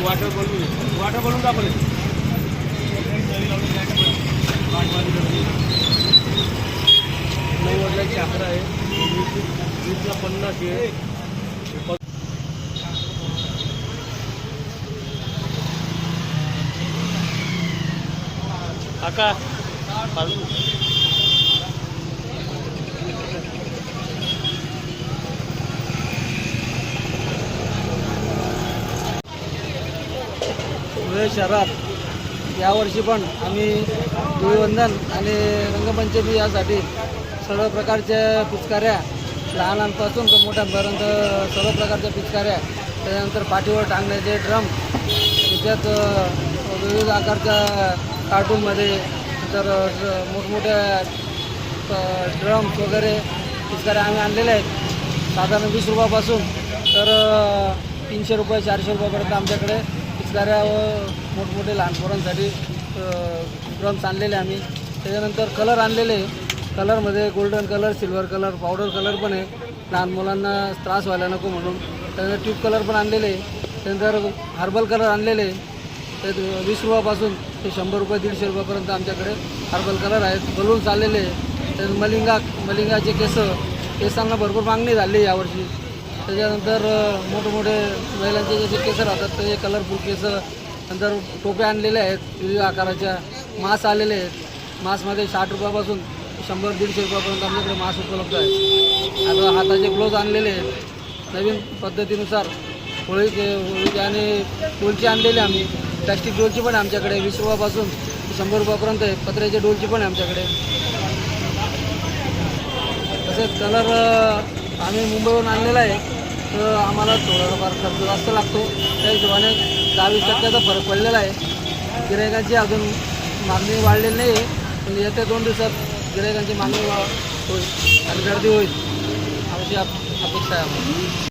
Water बनवून दाखवले. नव्वदला 11 आहे, 20ला 50 आहे. काका धुळे शहरात यावर्षी पण आम्ही धुळीवंदन आणि रंगपंचमी यासाठी सर्व प्रकारच्या पिचकाऱ्या लहानांपासून तर मोठ्यांपर्यंत सर्व प्रकारच्या पिचकाऱ्या, त्याच्यानंतर पाठीवर टांगण्याचे ड्रम, त्याच्यात विविध आकारच्या कार्टूनमध्ये, नंतर मोठमोठ्या ड्रम्स वगैरे पिचकाऱ्या आम्ही आणलेल्या आहेत. साधारण 20 रुपयापासून तर 300 रुपये 400 रुपयापर्यंत आमच्याकडे पिचकाऱ्या व मोठमोठे लहान पोरांसाठी ड्रम्स आणलेले आम्ही. त्याच्यानंतर कलर आणलेले, कलरमध्ये golden colour, silver colour, powder colour पण आहे, लहान मुलांना त्रास व्हायला नको म्हणून. त्यानंतर ट्यूब कलर पण आणलेले. त्यानंतर हर्बल कलर आणलेले, ते 20 रुपयापासून ते 100 रुपये 150 रुपयापर्यंत आमच्याकडे हर्बल कलर आहेत. बलून्स आलेले. त्यानंतर मलिंगाचे केसांना भरपूर मागणी झाली यावर्षी. त्याच्यानंतर मोठमोठे महिलांचे जे केस राहतात ते कलरफुल केस. नंतर टोप्या आणलेल्या आहेत विविध आकाराच्या. मास्क आलेले आहेत. मास्कमध्ये 60 रुपयापासून 100-150 रुपयापर्यंत आमच्याकडे मास्क उपलब्ध आहे. आता हाताचे ग्लोव्ज आणलेले आहेत नवीन पद्धतीनुसार. होळीचे आणि डोलचे आणलेले आम्ही. प्लॅस्टिक डोलची पण आहे आमच्याकडे 20 रुपयापासून 100 रुपयापर्यंत आहे. पत्र्याच्या डोलची पण आहे आमच्याकडे. तसेच कलर आम्ही मुंबईवरून आणलेला आहे, तर आम्हाला थोडाफार खर्च जास्त लागतो. त्या हिशोबाने 10-20% फरक पडलेला आहे. गिरायकांची अजून मागणी वाढलेली नाही आहे, पण येत्या 2 दिवसात गिरायकांची मागणी होईल आणि गर्दी होईल अशी अपेक्षा आहे आम्हाला.